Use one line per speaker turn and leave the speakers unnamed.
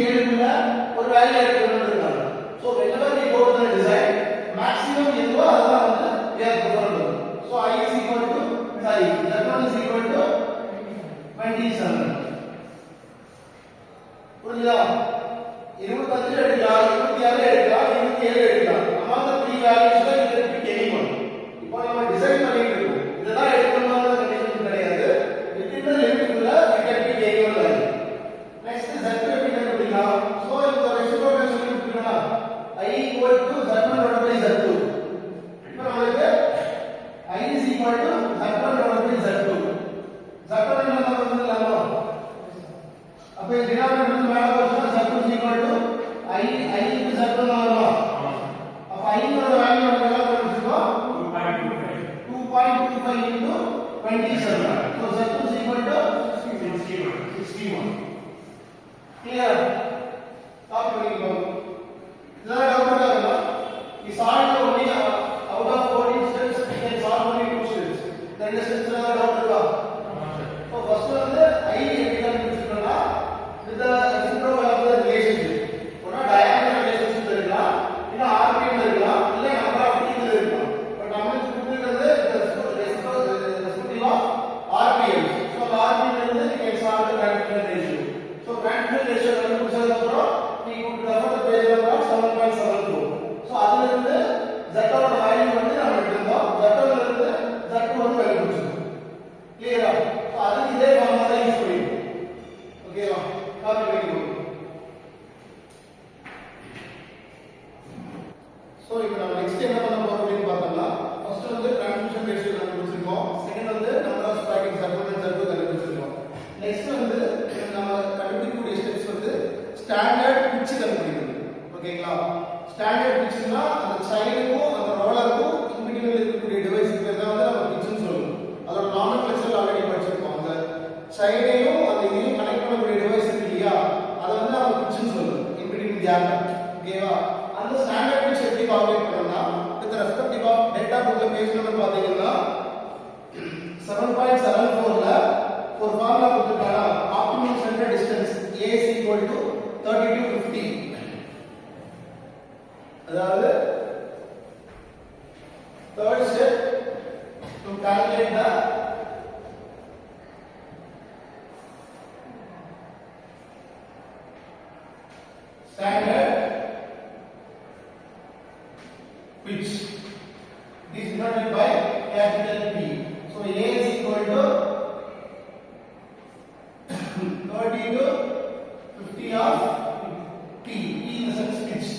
ஏழுக்குள்ள ஒரு வேல்யூ எடுக்கணும்னு இருக்காங்க. So whenever we go to the design, maximum எதுவோ அதுதான் வந்து we are preferable. So I is equal to Z1 is equal to 27. புரியுதா? 25 எடுக்கலாம், 26 எடுக்கலாம், 27 எடுக்கலாம். among the three values you can pick any one. இப்போ நம்ம டிசைன் பண்ணிட்டு இருக்கோம். இதெல்லாம் எடுக்கணும்னு கண்டிஷன் கிடையாது. within the limit குள்ள you can pick any one value. next Z2 எப்படி கண்டுபிடிக்கலாம்? so இந்த ரெசிப்ரோகல் சொல்லி கொடுத்தீங்கன்னா I equal to Z1 divided by Z2. இப்போ நமக்கு I is equal to Z1 divided by Z2. Z1 என்ன நம்ம வந்துலாமா? அப்ப இந்த டினாமினேட்டர் மேல போச்சுனா Z2 is equal to I into Z1 ஆகுமா? அப்ப I ஓட வேல்யூ நம்ம என்ன கண்டுபிடிச்சோம்? 2.25 into 27. So Z2 is equal to 61. Clear? Copy பண்ணிக்கோங்க. இதெல்லாம் டவுட் இருக்கா? We solved only out of 14 steps we can solve only 2 steps. Then the steps la doubt இருக்கா? So first வந்து I எப்படி கண்டுபிடிச்சோம்னா with the reciprocal of the relationship. ஒண்ணா diagonal relationship இருக்கலாம், இல்ல RPM இருக்கலாம், இல்ல number of teams இருக்கலாம். But நமக்கு கொடுத்திருக்கிறது reciprocal of RPM. So RPM இருந்து we can solve the transfer ratio. So transfer ratio கண்டுபிடிச்சதுக்கு அப்புறம் we could refer the page number 7.74. So அதுல இருந்து Z ஓட வேல்யூ வந்து நம்ம எடுத்தோம். Z ல இருந்து Z2 வந்து கண்டுபிடிச்சோம். கிளியரா? So அதுக்கு இதே ஃபார்முலா தான் யூஸ் பண்ணிருக்கோம். ஓகேவா? காப்பி பண்ணிக்கோங்க. So இப்போ நம்ம நெக்ஸ்ட் என்ன பண்ண போறோம் அப்படினு பார்த்தோம்னா ஃபர்ஸ்ட் வந்து டிரான்ஸ்மிஷன் ரேஷியோ கண்டுபிடிச்சிருக்கோம். செகண்ட் வந்து number of sparking Z1 and Z2 கண்டுபிடிச்சிருக்கோம். நெக்ஸ்ட் வந்து நம்ம கண்டுபிடிக்கக்கூடிய ஸ்டெப்ஸ் வந்து ஸ்டாண்டர்ட் பிட்ச் கண்டுபிடிக்கிறது. ஓகேங்களா? ஸ்டாண்டர்ட் பிட்ச்னா அந்த சைடுக்கும் அந்த ரோலருக்கும் இன்பிட்வீன் இருக்கக்கூடிய டிவைஸ்க்கு பேர் தான் வந்து நம்ம பிட்ச்னு சொல்லுவோம். அதோட நாமென்க்ளேச்சர் ஆல்ரெடி படிச்சிருக்கோம். அந்த சைடையும் அந்த இதையும் கனெக்ட் பண்ணக்கூடிய டிவைஸ் இருக்கு இல்லையா, அதை வந்து நம்ம பிட்ச்னு சொல்லுவோம். In between gap. ஓகேவா? அந்த ஸ்டாண்டர்ட் பிட்ச் எப்படி கால்குலேட் பண்ணனும்னா வித் ரெஸ்பெக்டிவ் ஆஃப் டேட்டா புக்ல பேஜ் நம்பர் பாத்தீங்கன்னா 7.74 ல ஒரு ஃபார்முலா கொடுத்திருக்காங்க. Optimum centre distance A is equal to 30 to 50. அதாவது third step to calculate the standard pitch. This is denoted by capital P. So A is equal to 30 to 50 of P. P is the pitch.